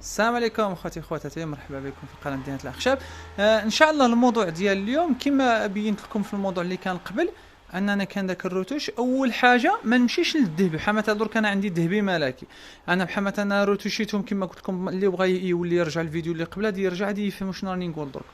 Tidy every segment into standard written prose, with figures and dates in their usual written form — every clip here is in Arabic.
السلام عليكم اخوتي خواتاتي، مرحبا بكم في قناه مدينه الاخشاب. ان شاء الله الموضوع ديال اليوم كما بينت لكم في الموضوع اللي كان قبل، اننا كان داك الروتوش. اول حاجه ما نمشيش للذهبي بحال مثلا درك انا عندي ذهبي ملكي. انا بحال مثلا انا روتوشيتهم كما قلت لكم، اللي بغى يولي يرجع الفيديو اللي قبل هذا يرجع غادي يفهم شنو راني نقول درك.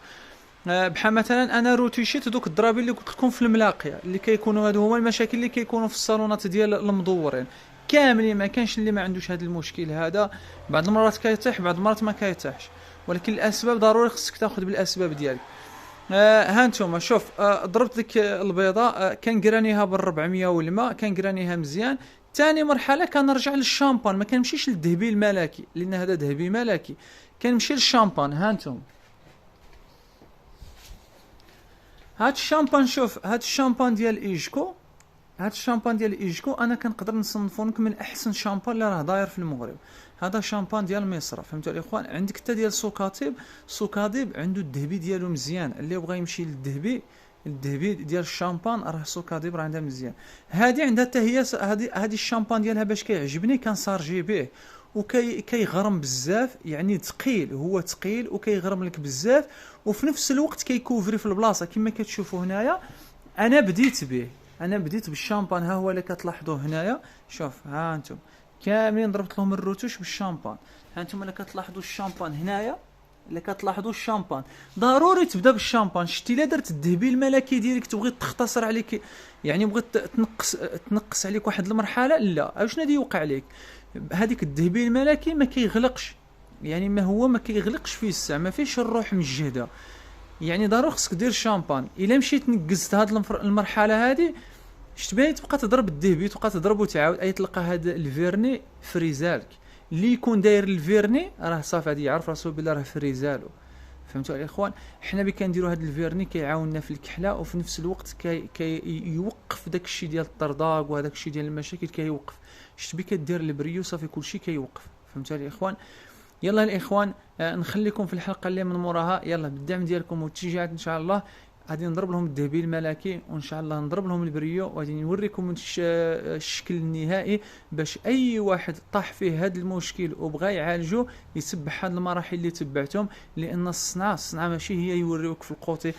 بحال مثلا انا روتوشيت دوك الضرابي اللي قلت لكم في الملاقيه، اللي كيكونوا هادو هما المشاكل اللي كيكونوا في الصالونات ديال المدورين كاملين. ما كانش اللي ما عندوش هذا المشكل هذا، بعض المرات كيطيح بعض المرات ما كيطيحش، ولكن الاسباب ضروري خصك تاخذ بالاسباب ديالك. ها انتم شوف، ضربت لك البيضه، كان قرانيها بال 400 والماء، كان قرانيها مزيان. ثاني مرحله كنرجع للشامبان، ما كنمشيش للذهبي الملكي لان هذا ذهبي ملكي، كنمشي للشامبان. ها انتم هاد الشامبان، شوف هاد الشامبان ديال ايجكو، هاد الشامبان ديال ايجكو انا كنقدر نصنفو لك من احسن شامبان اللي راه داير في المغرب. هذا شامبان ديال مصر، فهمتوا الاخوان؟ عندك حتى ديال سوكاتيب، سوكاتيب عنده الذهبي ديالو مزيان، اللي بغى يمشي للذهبي، الذهبي ديال الشامبان راه سوكاتيب راه عندها مزيان. هادي عندها حتى هي هادي الشامبان ديالها باش كيعجبني كنسارجي به، كيغرم بزاف، يعني ثقيل، هو ثقيل وكيغرم لك بزاف، وفي نفس الوقت كيكوفري في البلاصه كما كتشوفوا هنايا. انا بديت به، انا بديت بالشامبان، ها هو اللي كتلاحظوه هنايا. شوف ها انتم كاملين ضربت لهم الروتوش بالشامبان. ها انتم اللي كتلاحظوا الشامبان هنايا، اللي كتلاحظوا الشامبان ضروري تبدا بالشامبان. شتي الا درت الذهبي الملكي ديالك تبغي تختصر عليك، يعني بغيت تنقص عليك واحد المرحله، لا شنو غادي يوقع لك؟ هذيك الذهبي الملكي ما كيغلقش، يعني ما كيغلقش فيه الساعه، ما فيش الروح مجهده. يعني ضروري خصك دير شامبان. الا مشيت نقزت هاد المرحله هادي، شتبان تبقى تضرب الذهبي، تبقى تضرب وتعاود، اي تلقى هاد الفيرني فريزالك. اللي يكون داير الفيرني راه صافي غادي يعرف راسو بلي راه فريزالو. فهمتوا الاخوان؟ حنا كنديروا هاد الفيرني كيعاوننا في الكحله، وفي نفس الوقت يوقف داك الشيء ديال الطرداق وهداك الشيء ديال المشاكل كيوقف. شتبي كدير البريو صافي كلشي كيوقف. فهمتوا الاخوان؟ يلا الاخوان، نخليكم في الحلقه اللي من موراها. يلا بالدعم ديالكم والتشجيعات ان شاء الله غادي نضرب لهم الذهبي الملكي، وان شاء الله نضرب لهم البريو، وغادي نوريكم الشكل النهائي باش اي واحد طاح فيه هذا المشكل وبغى يعالجه يتبع هذه المراحل اللي تبعتهم. لان الصنعه ماشي هي يوريوك في القوطي،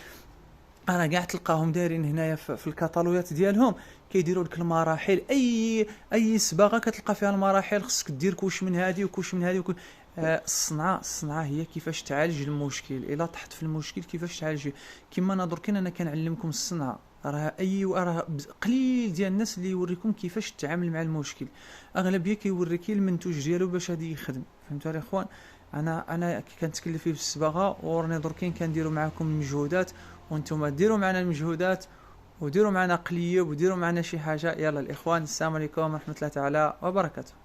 انا كاع تلقاهم دايرين هنايا في الكاتالوجات ديالهم كيديروا لك المراحل. اي صباغه كتلقى فيها المراحل، خصك دير كوش من هذه وكوش من هذه الصنعه هي كيفاش تعالج المشكل. الا طحت في المشكل كيفاش تعالجه. كما انا درك انا كنعلمكم الصنعه، راه قليل ديال الناس اللي يوريكم كيفاش تتعامل مع المشكل. اغلبيه كيوريكي المنتوج ديالو باش غادي يخدم. فهمتوا الاخوان؟ انا كنتكلف فيه بالصباغه، وراني دركين كنديروا معكم المجهودات، وانتم ديروا معنا المجهودات، وديروا معنا قليب، وديروا معنا شي حاجه. يلا الاخوان، السلام عليكم ورحمه الله تعالى وبركاته.